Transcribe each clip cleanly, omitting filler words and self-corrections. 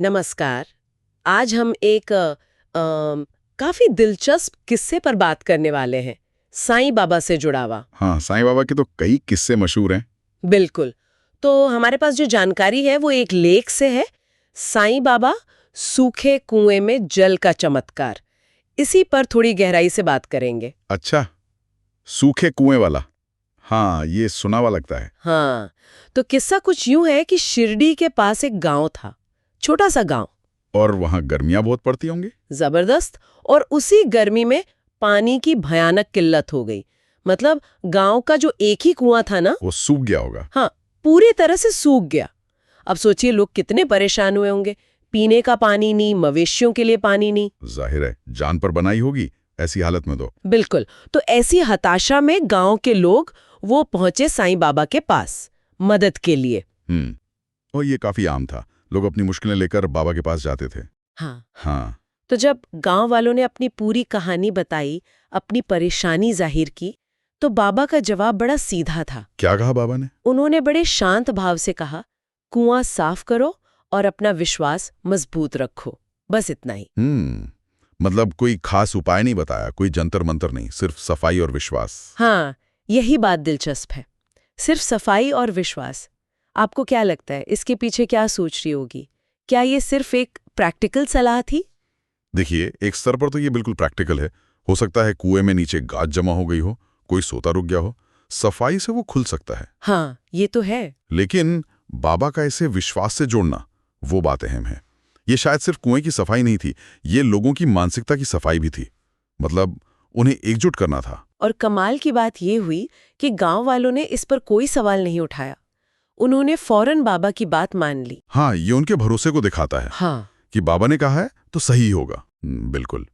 नमस्कार। आज हम एक काफी दिलचस्प किस्से पर बात करने वाले हैं, साईं बाबा से जुड़ा हुआ। हाँ, साईं बाबा के तो कई किस्से मशहूर हैं। बिल्कुल। तो हमारे पास जो जानकारी है वो एक लेख से है, साईं बाबा सूखे कुएं में जल का चमत्कार। इसी पर थोड़ी गहराई से बात करेंगे। अच्छा, सूखे कुएं वाला। हाँ, ये सुना हुआ लगता है। हाँ, तो किस्सा कुछ यूं है कि शिरडी के पास एक गांव था, छोटा सा गांव। और वहाँ गर्मियाँ बहुत पड़ती होंगी। जबरदस्त। और उसी गर्मी में पानी की भयानक किल्लत हो गई। मतलब गांव का जो एक ही कुआं था ना, वो सूख गया होगा। हाँ, पूरी तरह से सूख गया। अब सोचिए लोग कितने परेशान हुए होंगे। पीने का पानी नहीं, मवेशियों के लिए पानी नहीं। जाहिर है, जान पर बनाई होगी ऐसी हालत में तो। बिल्कुल। तो ऐसी हताशा में गांव के लोग वो पहुंचे साईं बाबा के पास मदद के लिए। और ये काफी आम था, लोग अपनी मुश्किलें लेकर बाबा के पास जाते थे। हाँ। हाँ। तो जब गांव वालों ने अपनी पूरी कहानी बताई, अपनी परेशानी जाहिर की, तो बाबा का जवाब बड़ा सीधा था। क्या कहा बाबा ने? उन्होंने बड़े शांत भाव से कहा, कुआं साफ करो और अपना विश्वास मजबूत रखो, बस इतना ही। मतलब कोई खास उपाय नहीं बताया, कोई जंतर मंतर नहीं, सिर्फ सफाई और विश्वास। हाँ, यही बात दिलचस्प है, सिर्फ सफाई और विश्वास। आपको क्या लगता है इसके पीछे क्या सोच रही होगी? क्या ये सिर्फ एक प्रैक्टिकल सलाह थी? देखिए, एक स्तर पर तो ये बिल्कुल प्रैक्टिकल है। हो सकता है कुएं में नीचे गाज जमा हो गई हो, कोई सोता रुक गया हो, सफाई से वो खुल सकता है। हाँ, ये तो है। लेकिन बाबा का इसे विश्वास से जोड़ना, वो बात अहम है। ये शायद सिर्फ कुएं की सफाई नहीं थी, ये लोगों की मानसिकता की सफाई भी थी। मतलब उन्हें एकजुट करना था। और कमाल की बात ये हुई कि गांव वालों ने इस पर कोई सवाल नहीं उठाया। उन्होंने फौरन बाबा की बात मान ली। हाँ, ये उनके भरोसे को दिखाता है। हाँ। कि बाबा ने कहा है तो सही होगा। बिल्कुल।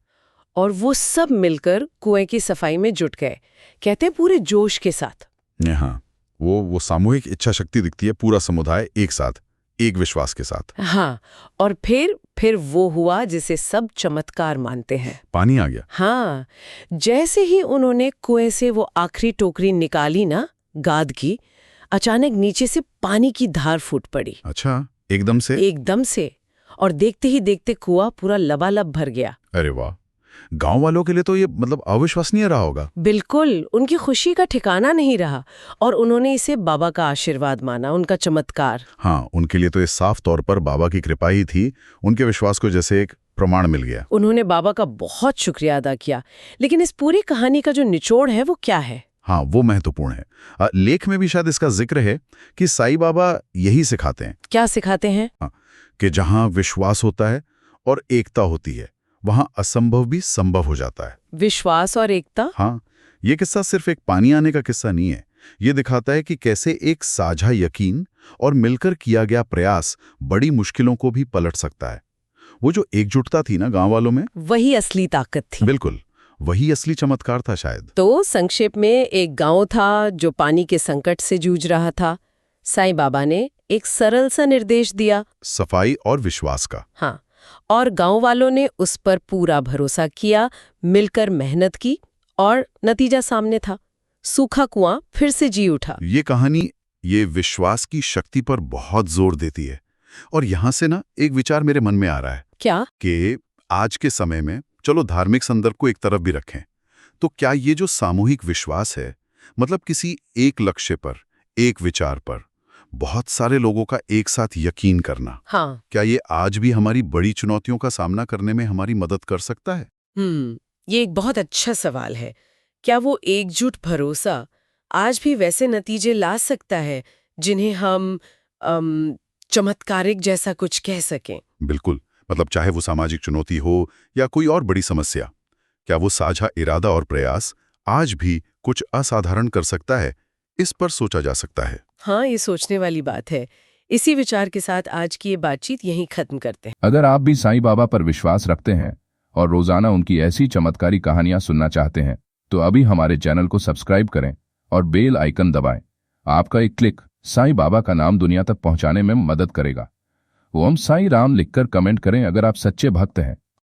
और वो सब मिलकर कुएं की सफाई में जुट गए, कहते हैं पूरे जोश के साथ। हाँ, वो सामूहिक इच्छा शक्ति दिखती है, पूरा समुदाय एक साथ, एक विश्वास के साथ। हाँ, और फिर वो हुआ जिसे सब चमत्कार मानते हैं। पानी आ गया। हाँ, जैसे ही उन्होंने कुएं से वो आखिरी टोकरी निकाली ना, गाद की, अचानक नीचे से पानी की धार फूट पड़ी। अच्छा, एकदम से? एकदम से। और देखते ही देखते कुआं पूरा लबालब भर गया। अरे वाह, गांव वालों के लिए तो ये मतलब अविश्वसनीय रहा होगा। बिल्कुल, उनकी खुशी का ठिकाना नहीं रहा और उन्होंने इसे बाबा का आशीर्वाद माना, उनका चमत्कार। हाँ, उनके लिए तो ये साफ तौर पर बाबा की कृपा ही थी। उनके विश्वास को जैसे एक प्रमाण मिल गया। उन्होंने बाबा का बहुत शुक्रिया अदा किया। लेकिन इस पूरी कहानी का जो निचोड़ है वो क्या है? हाँ, वो महत्वपूर्ण है। लेख में भी शायद इसका जिक्र है कि साईं बाबा यही सिखाते हैं। क्या सिखाते हैं? हाँ, कि जहां विश्वास होता है और एकता होती है, वहां असंभव भी संभव हो जाता है। विश्वास और एकता? हाँ, ये किस्सा सिर्फ एक पानी आने का किस्सा नहीं है। ये दिखाता है कि कैसे एक साझा यकीन और मिलकर किया गया प्रयास बड़ी मुश्किलों को भी पलट सकता है। वो जो एकजुटता थी ना गांव वालों में, वही असली ताकत थी। बिल्कुल, वही असली चमत्कार था शायद। तो संक्षेप में, एक गांव था जो पानी के संकट से जूझ रहा था। साईं बाबा ने एक सरल सा निर्देश दिया, सफाई और विश्वास का। हाँ, और गांव वालों ने उस पर पूरा भरोसा किया, मिलकर मेहनत की और नतीजा सामने था। सूखा कुआं फिर से जी उठा। ये कहानी ये विश्वास की शक्ति पर बहुत जोर देती है। और यहां से ना एक विचार मेरे मन में आ रहा है। क्या? कि आज के समय में, चलो धार्मिक संदर्भ को एक तरफ भी रखें, तो क्या ये जो सामूहिक विश्वास है, मतलब किसी एक लक्ष्य पर, एक विचार पर बहुत सारे लोगों का एक साथ यकीन करना, हाँ। क्या ये आज भी हमारी बड़ी चुनौतियों का सामना करने में हमारी मदद कर सकता है? ये एक बहुत अच्छा सवाल है। क्या वो एकजुट भरोसा आज भी वैसे नतीजे ला सकता है जिन्हें हम चमत्कारिक जैसा कुछ कह सकें? बिल्कुल। मतलब चाहे वो सामाजिक चुनौती हो या कोई और बड़ी समस्या, क्या वो साझा इरादा और प्रयास आज भी कुछ असाधारण कर सकता है? इस पर सोचा जा सकता है। हाँ, ये सोचने वाली बात है। इसी विचार के साथ आज की ये बातचीत यहीं खत्म करते हैं। अगर आप भी साईं बाबा पर विश्वास रखते हैं और रोजाना उनकी ऐसी चमत्कारी कहानियां सुनना चाहते हैं, तो अभी हमारे चैनल को सब्सक्राइब करें और बेल आइकन दबाएं। आपका एक क्लिक साईं बाबा का नाम दुनिया तक पहुंचाने में मदद करेगा। ओम साईं राम लिखकर कमेंट करें अगर आप सच्चे भक्त हैं।